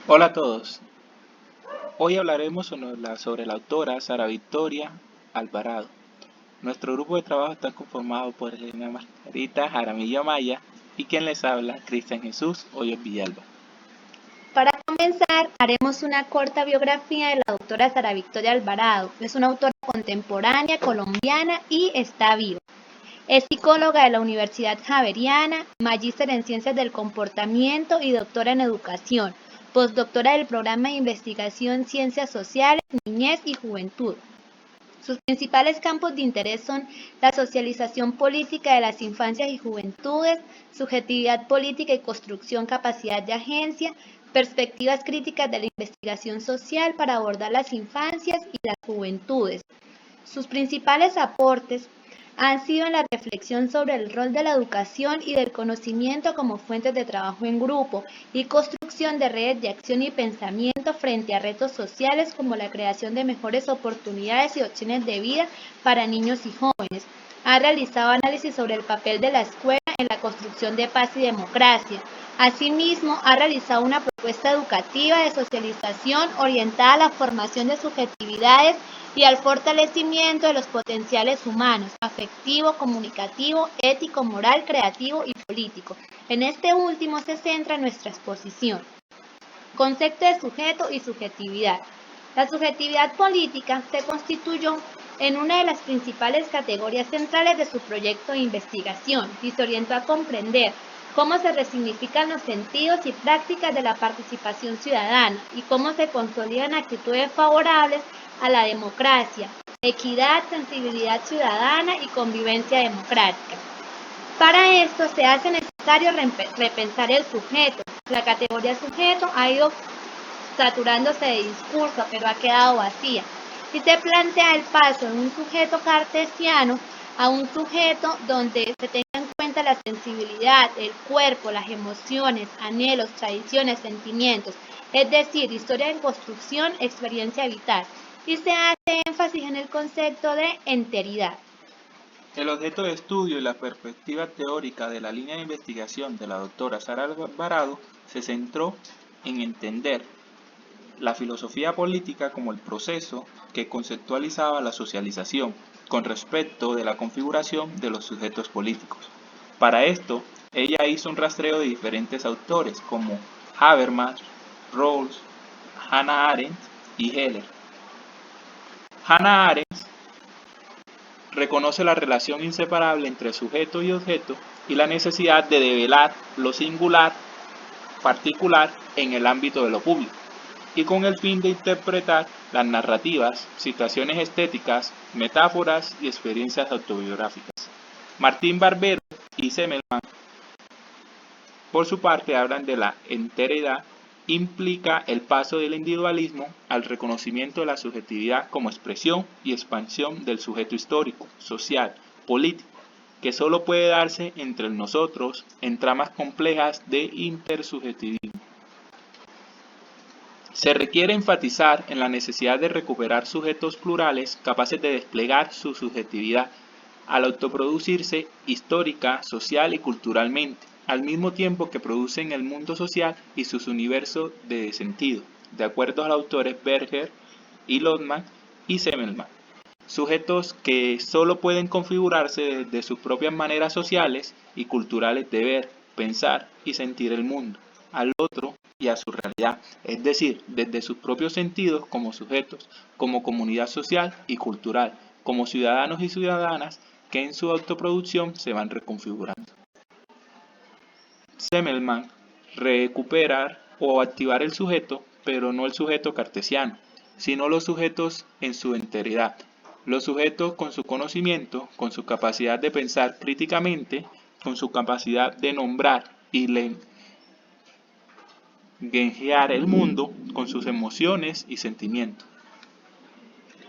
Hola a todos. Hoy hablaremos sobre la autora Sara Victoria Alvarado. Nuestro grupo de trabajo está conformado por Elena Margarita Jaramillo Amaya y quien les habla, Cristian Jesús Hoyos Villalba. Para comenzar, haremos una corta biografía de la doctora Sara Victoria Alvarado. Es una autora contemporánea colombiana y está viva. Es psicóloga de la Universidad Javeriana, magíster en Ciencias del Comportamiento y doctora en Educación, postdoctora del programa de investigación Ciencias Sociales, Niñez y Juventud. Sus principales campos de interés son la socialización política de las infancias y juventudes, subjetividad política y construcción capacidad de agencia, perspectivas críticas de la investigación social para abordar las infancias y las juventudes. Sus principales aportes han sido en la reflexión sobre el rol de la educación y del conocimiento como fuentes de trabajo en grupo y construcción de redes de acción y pensamiento frente a retos sociales como la creación de mejores oportunidades y opciones de vida para niños y jóvenes. Ha realizado análisis sobre el papel de la escuela en la construcción de paz y democracia. Asimismo, ha realizado una propuesta educativa de socialización orientada a la formación de subjetividades y al fortalecimiento de los potenciales humanos, afectivo, comunicativo, ético, moral, creativo y político. En este último se centra nuestra exposición. Concepto de sujeto y subjetividad. La subjetividad política se constituyó en una de las principales categorías centrales de su proyecto de investigación y se orientó a comprender cómo se resignifican los sentidos y prácticas de la participación ciudadana y cómo se consolidan actitudes favorables a la democracia, equidad, sensibilidad ciudadana y convivencia democrática. Para esto se hace necesario repensar el sujeto. La categoría sujeto ha ido saturándose de discurso, pero ha quedado vacía. Y se plantea el paso de un sujeto cartesiano a un sujeto donde se tenga en cuenta la sensibilidad, el cuerpo, las emociones, anhelos, tradiciones, sentimientos, es decir, historia en construcción, experiencia vital. Y se hace énfasis en el concepto de enteridad. El objeto de estudio y la perspectiva teórica de la línea de investigación de la doctora Sara Alvarado se centró en entender la filosofía política como el proceso que conceptualizaba la socialización con respecto de la configuración de los sujetos políticos. Para esto, ella hizo un rastreo de diferentes autores como Habermas, Rawls, Hannah Arendt y Heller. Hannah Arendt reconoce la relación inseparable entre sujeto y objeto y la necesidad de develar lo singular, particular, en el ámbito de lo público, y con el fin de interpretar las narrativas, situaciones estéticas, metáforas y experiencias autobiográficas. Martín Barbero y Semmelman, por su parte, hablan de la enteridad, implica el paso del individualismo al reconocimiento de la subjetividad como expresión y expansión del sujeto histórico, social, político, que solo puede darse entre el nosotros en tramas complejas de intersubjetivismo. Se requiere enfatizar en la necesidad de recuperar sujetos plurales capaces de desplegar su subjetividad al autoproducirse histórica, social y culturalmente, al mismo tiempo que producen el mundo social y sus universos de sentido, de acuerdo a los autores Berger y Lotman y Semmelman. Sujetos que solo pueden configurarse desde sus propias maneras sociales y culturales de ver, pensar y sentir el mundo, al otro y a su realidad, es decir, desde sus propios sentidos como sujetos, como comunidad social y cultural, como ciudadanos y ciudadanas que en su autoproducción se van reconfigurando. Semmelman recuperar o activar el sujeto, pero no el sujeto cartesiano, sino los sujetos en su enteridad. Los sujetos con su conocimiento, con su capacidad de pensar críticamente, con su capacidad de nombrar y lenguajear el mundo, con sus emociones y sentimientos.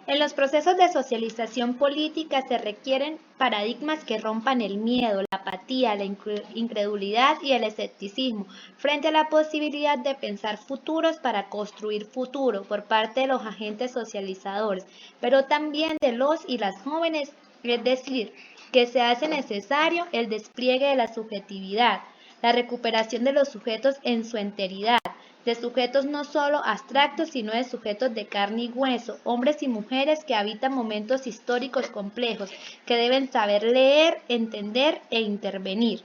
En los procesos de socialización política se requieren paradigmas que rompan el miedo, la apatía, la incredulidad y el escepticismo frente a la posibilidad de pensar futuros para construir futuro por parte de los agentes socializadores, pero también de los y las jóvenes, es decir, que se hace necesario el despliegue de la subjetividad, la recuperación de los sujetos en su enteridad, de sujetos no solo abstractos, sino de sujetos de carne y hueso, hombres y mujeres que habitan momentos históricos complejos, que deben saber leer, entender e intervenir.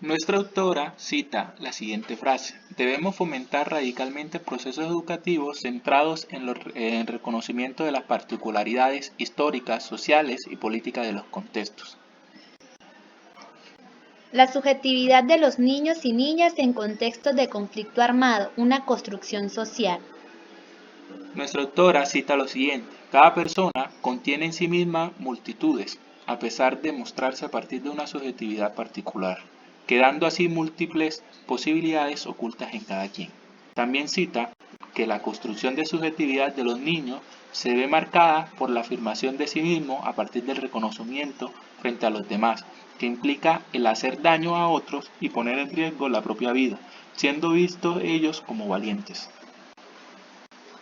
Nuestra autora cita la siguiente frase: debemos fomentar radicalmente procesos educativos centrados en el reconocimiento de las particularidades históricas, sociales y políticas de los contextos. La subjetividad de los niños y niñas en contextos de conflicto armado, una construcción social. Nuestra autora cita lo siguiente: cada persona contiene en sí misma multitudes, a pesar de mostrarse a partir de una subjetividad particular, quedando así múltiples posibilidades ocultas en cada quien. También cita que la construcción de subjetividad de los niños se ve marcada por la afirmación de sí mismo a partir del reconocimiento frente a los demás, que implica el hacer daño a otros y poner en riesgo la propia vida, siendo vistos ellos como valientes.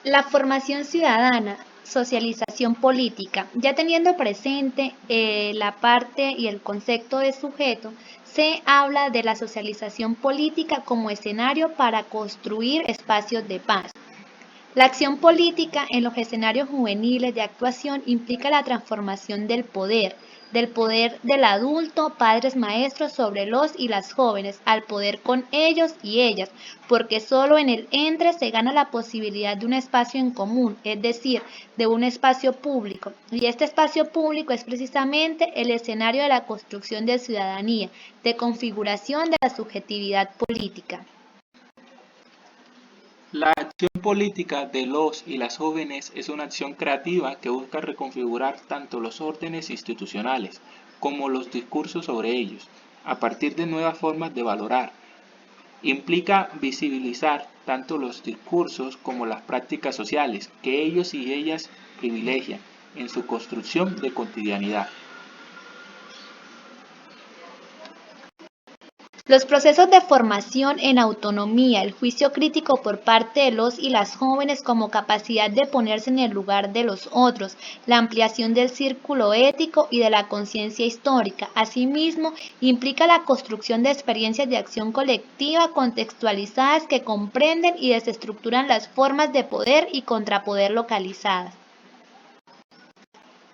La formación ciudadana, socialización política, ya teniendo presente la parte y el concepto de sujeto, se habla de la socialización política como escenario para construir espacios de paz. La acción política en los escenarios juveniles de actuación implica la transformación del poder del adulto, padres maestros sobre los y las jóvenes, al poder con ellos y ellas, porque solo en el entre se gana la posibilidad de un espacio en común, es decir, de un espacio público. Y este espacio público es precisamente el escenario de la construcción de ciudadanía, de configuración de la subjetividad política. La acción política de los y las jóvenes es una acción creativa que busca reconfigurar tanto los órdenes institucionales como los discursos sobre ellos, a partir de nuevas formas de valorar. Implica visibilizar tanto los discursos como las prácticas sociales que ellos y ellas privilegian en su construcción de cotidianidad. Los procesos de formación en autonomía, el juicio crítico por parte de los y las jóvenes como capacidad de ponerse en el lugar de los otros, la ampliación del círculo ético y de la conciencia histórica. Asimismo, implica la construcción de experiencias de acción colectiva contextualizadas que comprenden y desestructuran las formas de poder y contrapoder localizadas.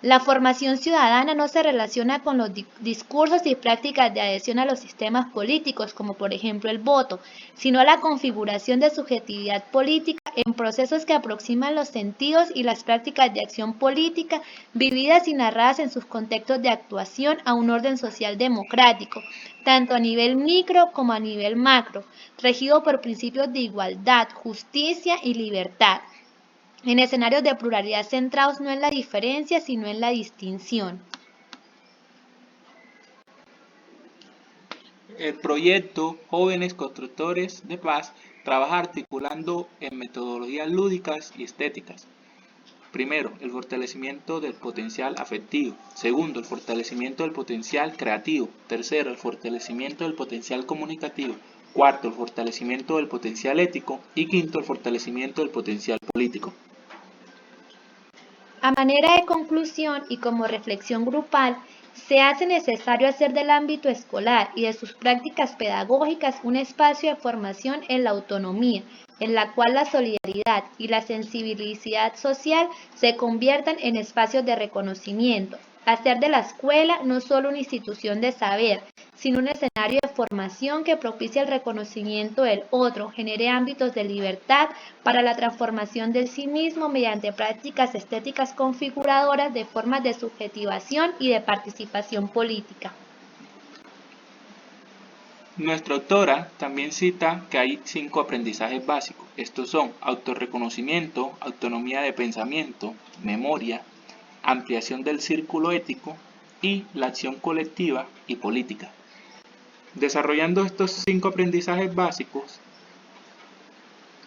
La formación ciudadana no se relaciona con los discursos y prácticas de adhesión a los sistemas políticos, como por ejemplo el voto, sino a la configuración de subjetividad política en procesos que aproximan los sentidos y las prácticas de acción política vividas y narradas en sus contextos de actuación a un orden social democrático, tanto a nivel micro como a nivel macro, regido por principios de igualdad, justicia y libertad, en escenarios de pluralidad centrados no en la diferencia, sino en la distinción. El proyecto Jóvenes Constructores de Paz trabaja articulando en metodologías lúdicas y estéticas. Primero, el fortalecimiento del potencial afectivo. Segundo, el fortalecimiento del potencial creativo. Tercero, el fortalecimiento del potencial comunicativo. Cuarto, el fortalecimiento del potencial ético. Y quinto, el fortalecimiento del potencial político. A manera de conclusión y como reflexión grupal, se hace necesario hacer del ámbito escolar y de sus prácticas pedagógicas un espacio de formación en la autonomía, en la cual la solidaridad y la sensibilidad social se conviertan en espacios de reconocimiento. Hacer de la escuela no solo una institución de saber, sino un escenario de formación que propicie el reconocimiento del otro, genere ámbitos de libertad para la transformación del sí mismo mediante prácticas estéticas configuradoras de formas de subjetivación y de participación política. Nuestra autora también cita que hay 5 aprendizajes básicos. Estos son autorreconocimiento, autonomía de pensamiento, memoria, ampliación del círculo ético y la acción colectiva y política. Desarrollando estos 5 aprendizajes básicos,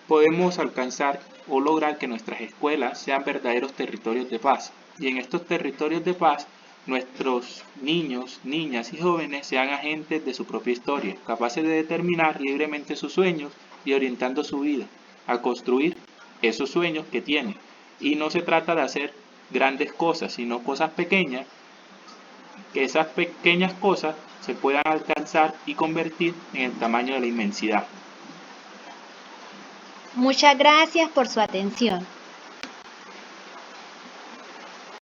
podemos alcanzar o lograr que nuestras escuelas sean verdaderos territorios de paz. Y en estos territorios de paz, nuestros niños, niñas y jóvenes sean agentes de su propia historia, capaces de determinar libremente sus sueños y orientando su vida a construir esos sueños que tienen. Y no se trata de hacer grandes cosas, sino cosas pequeñas, que esas pequeñas cosas se puedan alcanzar y convertir en el tamaño de la inmensidad. Muchas gracias por su atención.